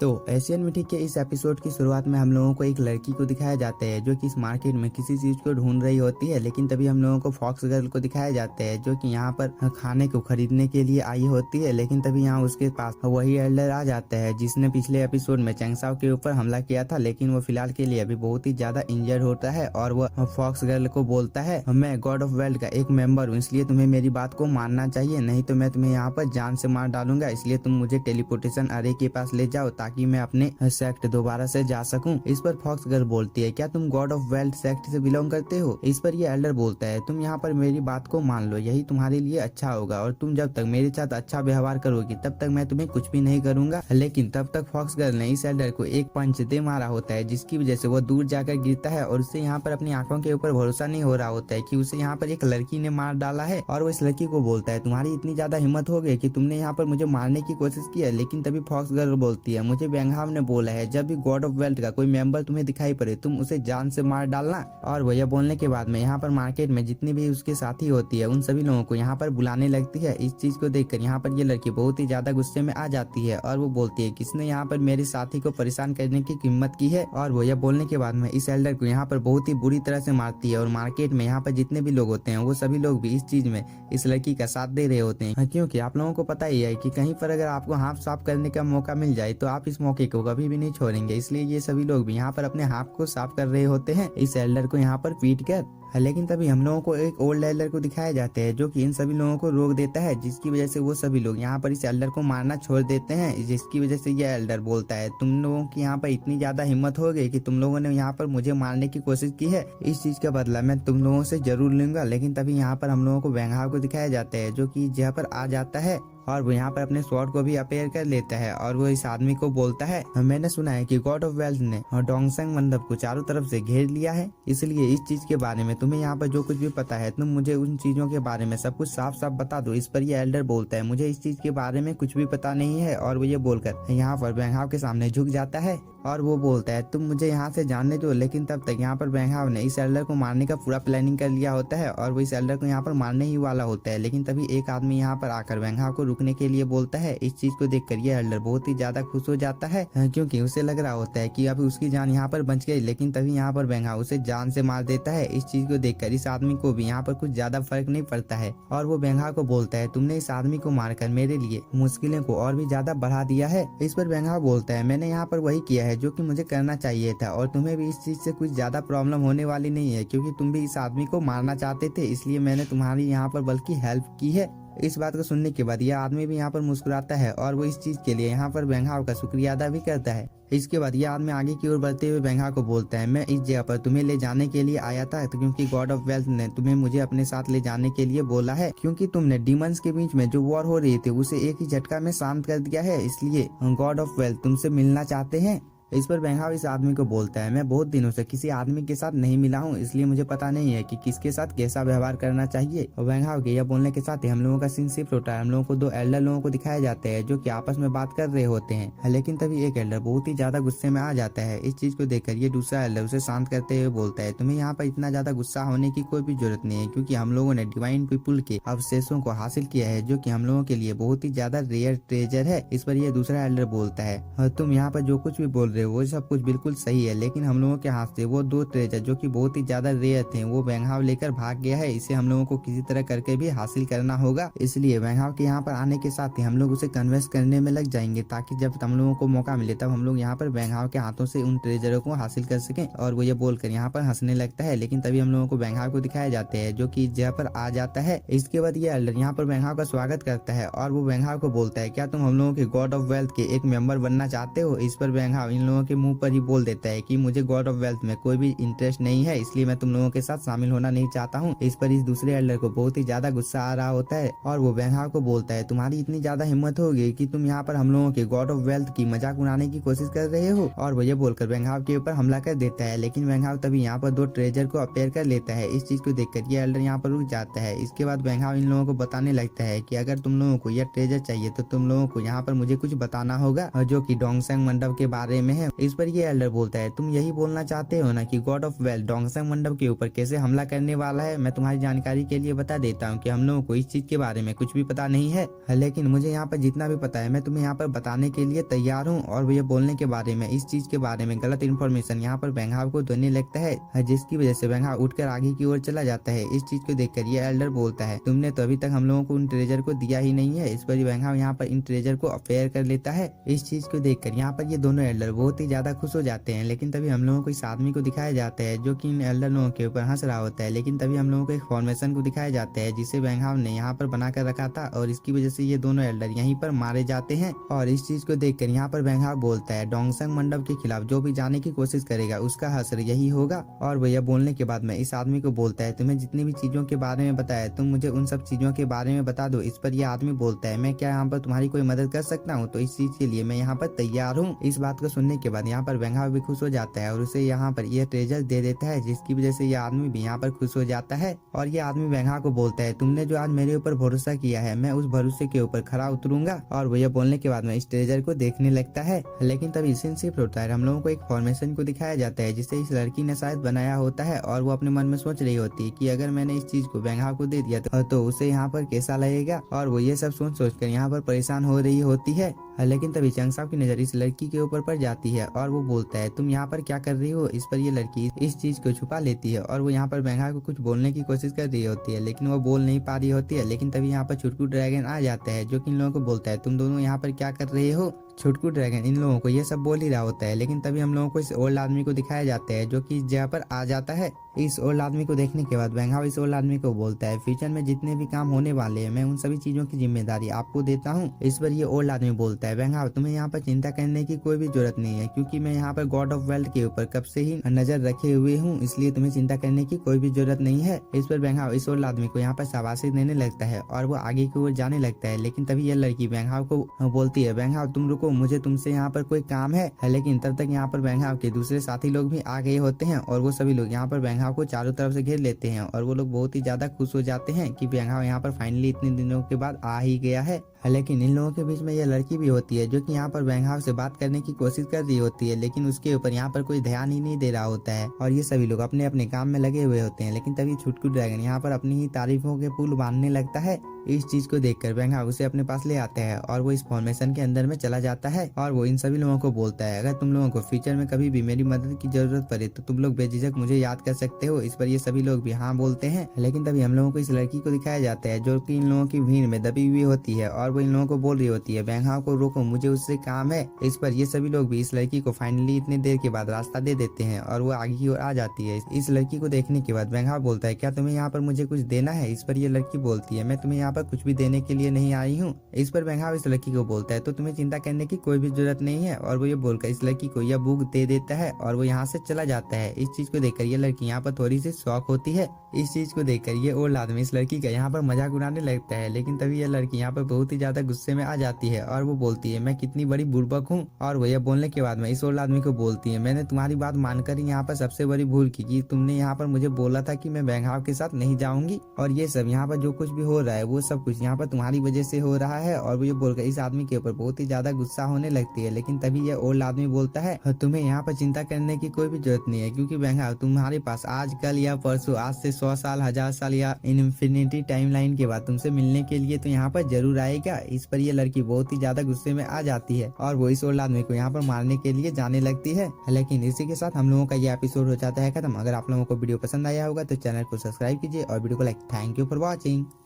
तो Asian mythic के इस एपिसोड की शुरुआत में हम लोगों को एक लड़की को दिखाया जाता है जो कि इस मार्केट में किसी चीज को ढूंढ रही होती है। लेकिन तभी हम लोगों को फॉक्स गर्ल को दिखाया जाता है जो कि यहाँ पर खाने को खरीदने के लिए आई होती है। लेकिन तभी यहाँ उसके पास वही एल्डर आ जाता है जिसने पिछले एपिसोड में चैंगसाओ के ऊपर हमला किया था। लेकिन वो फिलहाल के लिए अभी बहुत ही ज्यादा इंजर्ड होता है और वो फॉक्स गर्ल को बोलता है, मैं गॉड ऑफ वेल्थ का एक मेंबर हूँ, इसलिए तुम्हें मेरी बात को मानना चाहिए, नहीं तो मैं तुम्हें यहाँ पर जान से मार डालूंगा। इसलिए तुम मुझे टेलीपोर्टेशन अरे के पास ले जाओ ताकि मैं अपने सेक्ट दोबारा से जा सकूं। इस पर फॉक्स गर्ल बोलती है, क्या तुम गॉड ऑफ वेल्थ सेक्ट से बिलोंग करते हो? इस पर ये एल्डर बोलता है, तुम यहाँ पर मेरी बात को मान लो, यही तुम्हारे लिए अच्छा होगा और तुम जब तक मेरे साथ अच्छा व्यवहार करोगी तब तक मैं तुम्हें कुछ भी नहीं करूंगा। लेकिन तब तक फॉक्स गर्ल ने इस एल्डर को एक पंच दे मारा होता है जिसकी वजह से वो दूर जाकर गिरता है और उससे यहाँ पर अपनी आंखों के ऊपर भरोसा नहीं हो रहा होता है कि उसे यहाँ पर एक लड़की ने मार डाला है। और वो इस लड़की को बोलता है, तुम्हारी इतनी ज्यादा हिम्मत हो गई कि तुमने यहाँ पर मुझे मारने की कोशिश की है। लेकिन तभी फॉक्स गर्ल बोलती है, मुझे बेंगहाव ने बोला है जब भी गॉड ऑफ वेल्थ का कोई मेंबर तुम्हें दिखाई पड़े तुम उसे जान से मार डालना। और वो यह बोलने के बाद में यहाँ पर मार्केट में जितनी भी उसके साथी होती है उन सभी लोगों को यहाँ पर बुलाने लगती है। इस चीज को देखकर यहाँ पर ये लड़की बहुत ही ज्यादा गुस्से में आ जाती है और वो बोलती है, किसने यहाँ पर मेरे साथी को परेशान करने की हिम्मत की है। और वो यह बोलने के बाद में इस एल्डर को यहाँ पर बहुत ही बुरी तरह से मारती है। और मार्केट में यहाँ पर जितने भी लोग होते हैं वो सभी लोग भी इस चीज में इस लड़की का साथ दे रहे होते हैं, क्योंकि आप लोगों को पता ही है कि कहीं पर अगर आपको हाथ साफ करने का मौका मिल जाए तो आप इस मौके को कभी भी नहीं छोड़ेंगे। इसलिए ये सभी लोग भी यहाँ पर अपने हाथ को साफ कर रहे होते हैं इस एल्डर को यहाँ पर पीट कर। लेकिन तभी हम लोगों को एक ओल्ड एल्डर को दिखाया जाता है जो कि इन सभी लोगों को रोक देता है, जिसकी वजह से वो सभी लोग यहाँ पर इस एल्डर को मारना छोड़ देते हैं। जिसकी वजह से ये एल्डर बोलता है, तुम लोगों की यहाँ पर इतनी ज्यादा हिम्मत हो गई कि तुम लोगों ने यहाँ पर मुझे मारने की कोशिश की है, इस चीज का बदला मैं तुम लोगों से जरूर लूंगा। लेकिन तभी यहाँ पर हम लोगों को बेंगहाव को दिखाया जाता है जो कि जहाँ पर आ जाता है और वो यहाँ पर अपने स्वॉर्ड को भी अपेयर कर लेता है। और वो इस आदमी को बोलता है, मैंने सुना है कि गॉड ऑफ वेल्थ ने डोंगसंग मंडप को चारों तरफ से घेर लिया है, इसलिए इस चीज के बारे में तुम्हें यहाँ पर जो कुछ भी पता है तुम मुझे उन चीजों के बारे में सब कुछ साफ साफ बता दो। इस पर ये एल्डर बोलता है, मुझे इस चीज के बारे में कुछ भी पता नहीं है। और वो ये बोलकर यहाँ पर बेंगहाव के सामने झुक जाता है और वो बोलता है, तुम मुझे यहाँ से जानने दो। लेकिन तब तक यहाँ पर बेंगहाव ने इस एल्डर को मारने का पूरा प्लानिंग कर लिया होता है और वो इस एल्डर को यहाँ पर मारने ही वाला होता है। लेकिन तभी एक आदमी यहाँ पर आकर बेंगहाव को रुकने के लिए बोलता है। इस चीज को देखकर ये एल्डर बहुत ही ज्यादा खुश हो जाता है क्योंकि उसे लग रहा होता है कि अब उसकी जान यहाँ पर बच गई। लेकिन तभी यहाँ पर बेंगहाव उसे जान से मार देता है। इस चीज को देखकर इस आदमी को भी यहाँ पर कुछ ज्यादा फर्क नहीं पड़ता है और वो बेंगहाव को बोलता है, तुमने इस आदमी को मारकर मेरे लिए मुश्किलें को और भी ज्यादा बढ़ा दिया है। इस पर बेंगहाव बोलता है, मैंने यहाँ पर वही किया है जो कि मुझे करना चाहिए था और तुम्हें भी इस चीज से कुछ ज्यादा प्रॉब्लम होने वाली नहीं है क्योंकि तुम भी इस आदमी को मारना चाहते थे, इसलिए मैंने तुम्हारी यहाँ पर बल्कि हेल्प की है। इस बात को सुनने के बाद यह आदमी भी यहाँ पर मुस्कुराता है और वो इस चीज के लिए यहाँ पर बेंगहाव का शुक्रिया अदा भी करता है। इसके बाद यह आदमी आगे की ओर बढ़ते हुए बेंगहाव को बोलता है, मैं इस जगह पर तुम्हें ले जाने के लिए आया था क्योंकि गॉड ऑफ वेल्थ ने तुम्हें मुझे अपने साथ ले जाने के लिए बोला है, क्योंकि तुमने डीमंस के बीच में जो वॉर हो रही थी उसे एक ही झटका में शांत कर दिया है, इसलिए गॉड ऑफ वेल्थ तुमसे मिलना चाहते हैं। इस पर बेंगहाव इस आदमी को बोलता है, मैं बहुत दिनों से किसी आदमी के साथ नहीं मिला हूँ, इसलिए मुझे पता नहीं है कि किसके साथ कैसा व्यवहार करना चाहिए। और बेंगहाव के यह बोलने के साथ ही हम लोगों का सीन शिफ्ट होता है। हम लोगों को दो एल्डर लोगों को दिखाया जाते हैं जो कि आपस में बात कर रहे होते हैं। लेकिन तभी एक एल्डर बहुत ही ज्यादा गुस्से में आ जाता है। इस चीज को देखकर ये दूसरा एल्डर उसे शांत करते हुए बोलता है, तुम्हें यहाँ पर इतना ज्यादा गुस्सा होने की कोई भी जरूरत नहीं है क्योंकि हम लोगों ने डिवाइन पीपुल के अवशेषों को हासिल किया है जो कि हम लोगों के लिए बहुत ही ज्यादा रेयर ट्रेजर है। इस पर यह दूसरा एल्डर बोलता है, तुम यहाँ पर जो कुछ भी बोल रहे हो वो सब कुछ बिल्कुल सही है, लेकिन हम लोगों के हाथ से वो दो ट्रेजर जो कि बहुत ही ज्यादा रेयर थे वो बेंगहाव लेकर भाग गया है, इसे हम लोगों को किसी तरह करके भी हासिल करना होगा। इसलिए बेंगहाव के यहाँ पर आने के साथ ही हम लोग उसे कन्विंस करने में लग जाएंगे ताकि जब हम लोगों को मौका मिले तब हम लोग यहाँ पर बेंगहाव के हाथों से उन ट्रेजरों को हासिल कर सकें। और वो ये बोलकर यहाँ पर हंसने लगता है। लेकिन तभी हम लोगों को बेंगहाव को दिखाया जाते हैं जो कि जगह पर आ जाता है। इसके बाद ये एल्डर यहाँ पर बेंगहाव का स्वागत करता है और वो बेंगहाव को बोलता है, क्या तुम हम लोगों के गॉड ऑफ वेल्थ के एक मेंबर बनना चाहते हो? इस पर बेंगहाव इन लोगों के मुंह पर ही बोल देता है कि मुझे गॉड ऑफ वेल्थ में कोई भी इंटरेस्ट नहीं है, इसलिए मैं तुम लोगों के साथ शामिल होना नहीं चाहता हूँ। इस पर इस दूसरे एल्डर को बहुत ही ज्यादा गुस्सा आ रहा होता है और वो बेंगहाव को बोलता है, तुम्हारी इतनी ज्यादा हिम्मत हो गई कि तुम यहाँ पर हम लोगों के गॉड ऑफ वेल्थ की मजाक उड़ाने की कोशिश कर रहे हो। और वो ये बोलकर बेंगहाव के ऊपर हमला कर देता है। लेकिन बेंगहाव तभी यहाँ पर दो ट्रेजर को अपेयर कर लेता है। इस चीज को देखकर ये एल्डर यहाँ पर रुक जाता है। इसके बाद बेंगहाव इन लोगों को बताने लगता है कि अगर तुम लोगों को यह ट्रेजर चाहिए तो तुम लोगों को यहाँ पर मुझे कुछ बताना होगा जो कि डोंगसंग मंडप के बारे में है। हैं। इस पर ये एल्डर बोलता है, तुम यही बोलना चाहते हो ना कि गॉड ऑफ वेल्थ डोंगसंग मंडप के ऊपर कैसे हमला करने वाला है। मैं तुम्हारी जानकारी के लिए बता देता हूँ कि हम लोगों को इस चीज के बारे में कुछ भी पता नहीं है, लेकिन मुझे यहाँ पर जितना भी पता है मैं तुम्हें यहाँ पर बताने के लिए तैयार हूँ। और ये बोलने के बारे में, इस चीज के बारे में गलत इन्फॉर्मेशन यहाँ पर वेंग हाओ को देने लगता है, जिसकी वजह से वेंग हाओ उठकर आगे की ओर चला जाता है। इस चीज को देखकर ये एल्डर बोलता है, तुमने तो अभी तक हम लोगों को उन ट्रेजर को दिया ही नहीं है। इस पर वेंग हाओ यहाँ पर इन ट्रेजर को अफेयर कर लेता है। इस चीज को देखकर यहाँ पर ये दोनों एल्डर बहुत ही ज्यादा खुश हो जाते हैं। लेकिन तभी हम लोगों को इस आदमी को दिखाया जाता है जो कि इन एल्डर लोगों के ऊपर हंस रहा होता है। लेकिन तभी हम लोगों को एक फॉर्मेशन को दिखाया जाता है जिसे वेंग हाओ ने यहाँ पर बना कर रखा था, और इसकी वजह से ये दोनों एल्डर यहीं पर मारे जाते हैं। और इस चीज को देखकर यहाँ पर वेंग हाओ बोलता है, डोंगसंग मंडप के खिलाफ जो भी जाने की कोशिश करेगा उसका हश्र यही होगा। और वह बोलने के बाद में इस आदमी को बोलता है, तुम्हें जितनी भी चीजों के बारे में बताया तुम मुझे उन सब चीजों के बारे में बता दो। इस पर यह आदमी बोलता है, मैं क्या यहाँ पर तुम्हारी कोई मदद कर सकता हूँ? तो इस चीज के लिए मैं यहाँ पर तैयार हूँ। इस बात को सुनने के बाद यहाँ पर वेंग हाओ भी खुश हो जाता है और उसे यहाँ पर यह ट्रेजर दे देता है, जिसकी वजह से यह आदमी भी यहाँ पर खुश हो जाता है। और ये आदमी वेंग हाओ को बोलता है, तुमने जो आज मेरे ऊपर भरोसा किया है मैं उस भरोसे के ऊपर खरा उतरूंगा। और वो यह बोलने के बाद में इस ट्रेजर को देखने लगता है। लेकिन तभी सीन शिफ्ट होता है, हम लोगों को एक फॉर्मेशन को दिखाया जाता है जिसे इस लड़की ने शायद बनाया होता है। और वो अपने मन में सोच रही होती है कि अगर मैंने इस चीज को वेंग हाओ को दे दिया तो उसे यहाँ पर कैसा लगेगा। और वो ये सब सोच कर यहाँ पर परेशान हो रही होती है। लेकिन तभी चंग साहब की नजर इस लड़की के ऊपर पड़ जाती है और वो बोलता है, तुम यहाँ पर क्या कर रही हो? इस पर ये लड़की इस चीज को छुपा लेती है और वो यहाँ पर वेंग हाओ को कुछ बोलने की कोशिश कर रही होती है, लेकिन वो बोल नहीं पा रही होती है। लेकिन तभी यहाँ पर छुटकू ड्रैगन आ जाता है जो कि इन लोगों को बोलता है, तुम दोनों यहाँ पर क्या कर रहे हो? छुटकू ड्रैगन इन लोगों को ये सब बोल ही रहा होता है। लेकिन तभी हम लोगों को इस ओल्ड आदमी को दिखाया जाता है जो कि इस जगह पर आ जाता है। इस ओल्ड आदमी को देखने के बाद वेंग हाओ इस ओल्ड आदमी को बोलता है, फ्यूचर में जितने भी काम होने वाले हैं मैं उन सभी चीजों की जिम्मेदारी आपको देता हूँ। इस पर ये ओल्ड आदमी बोलता है, वेंग हाओ तुम्हें यहाँ पर चिंता करने की कोई भी जरूरत नहीं है, क्योंकि मैं यहाँ पर गॉड ऑफ वेल्थ के ऊपर कब से ही नजर रखे हुए हूँ, इसलिए तुम्हें चिंता करने की कोई भी जरूरत नहीं है। इस पर वेंग हाओ इस ओल्ड आदमी को यहाँ पर शाबाशी देने लगता है और वो आगे की ओर जाने लगता है। लेकिन तभी यह लड़की वेंग हाओ को बोलती है, वेंग हाओ तुम रुको, मुझे तुमसे यहाँ पर कोई काम है। लेकिन तब तक यहाँ पर वेंग हाओ के दूसरे साथी लोग भी आ गए होते हैं और वो सभी लोग यहाँ पर वेंग हाओ को चारों तरफ से घेर लेते हैं। और वो लोग बहुत ही ज्यादा खुश हो जाते हैं कि वेंग हाओ यहाँ पर फाइनली इतने दिनों के बाद आ ही गया है। लेकिन इन लोगों के बीच में यह लड़की भी होती है जो कि यहाँ पर वेंग हाओ से बात करने की कोशिश कर रही होती है, लेकिन उसके ऊपर यहाँ पर कोई ध्यान ही नहीं दे रहा होता है और ये सभी लोग अपने अपने काम में लगे हुए होते हैं। लेकिन तभी छुटकू ड्रैगन यहाँ पर अपनी ही तारीफों के पुल बांधने लगता है। इस चीज को देखकर वेंग हाओ उसे अपने पास ले आता है और वो इस फॉर्मेशन के अंदर में चला जाता है और वो इन सभी लोगों को बोलता है, अगर तुम लोगों को फ्यूचर में कभी भी मेरी मदद की जरूरत पड़े तो तुम लोग बेझिझक मुझे याद कर सकते हो। इस पर ये सभी लोग भी हाँ बोलते हैं। लेकिन तभी हम लोगों को इस लड़की को दिखाया जाता है जो कि इन लोगों की भीड़ में दबी हुई होती है और वो इन लोगों को बोल रही होती है, वेंग हाओ को रोको, मुझे उससे काम है। इस पर ये सभी लोग भी इस लड़की को फाइनली इतनी देर के बाद रास्ता दे देते हैं और वो आगे की ओर आ जाती है। इस लड़की को देखने के बाद वेंग हाओ बोलता है, क्या तुम्हें यहाँ पर मुझे कुछ देना है? इस पर ये लड़की बोलती है, मैं तुम्हें यहाँ पर कुछ भी देने के लिए नहीं आई हूँ। इस पर वेंग हाओ इस लड़की को बोलता है, तो तुम्हें चिंता करने की कोई भी जरूरत नहीं है। और वो ये बोलकर इस लड़की को यह बुक दे देता है और वो यहाँ से चला जाता है। इस चीज को देखकर ये लड़की यहाँ पर थोड़ी सी शॉक होती है। इस चीज को देखकर ये ओल्ड आदमी इस लड़की का यहाँ पर मजाक उड़ाने लगता है। लेकिन तभी यह लड़की यहाँ पर बहुत ही ज्यादा गुस्से में आ जाती है और वो बोलती है, मैं कितनी बड़ी बुड़बक हूँ। और वो यह बोलने के बाद में इस ओल्ड आदमी को बोलती है, मैंने तुम्हारी बात मानकर यहाँ पर सबसे बड़ी भूल की कि तुमने यहाँ पर मुझे बोला था कि मैं वेंग हाओ के साथ नहीं जाऊंगी और ये सब यहाँ पर जो कुछ भी हो रहा है वो सब कुछ यहाँ पर तुम्हारी वजह से हो रहा है। और वो ये बोलकर इस आदमी के ऊपर बहुत ही ज्यादा गुस्सा होने लगती है। लेकिन तभी यह ओल्ड आदमी बोलता है, तुम्हें यहाँ पर चिंता करने की कोई भी जरूरत नहीं है, क्योंकि वेंग हाओ तुम्हारे पास आज कल या परसों, आज से 100 साल, 1000 साल या इन्फिनिटी टाइमलाइन के बाद तुमसे मिलने के लिए तो यहाँ पर जरूर आएगा। इस पर यह लड़की बहुत ही ज्यादा गुस्से में आ जाती है और वो इस ओल्ड आदमी को यहाँ पर मारने के लिए जाने लगती है। लेकिन इसी के साथ हम लोगों का ये एपिसोड हो जाता है खत्म। अगर आप लोगों को वीडियो पसंद आया होगा तो चैनल को सब्सक्राइब कीजिए और वीडियो को like. Thank you for watching.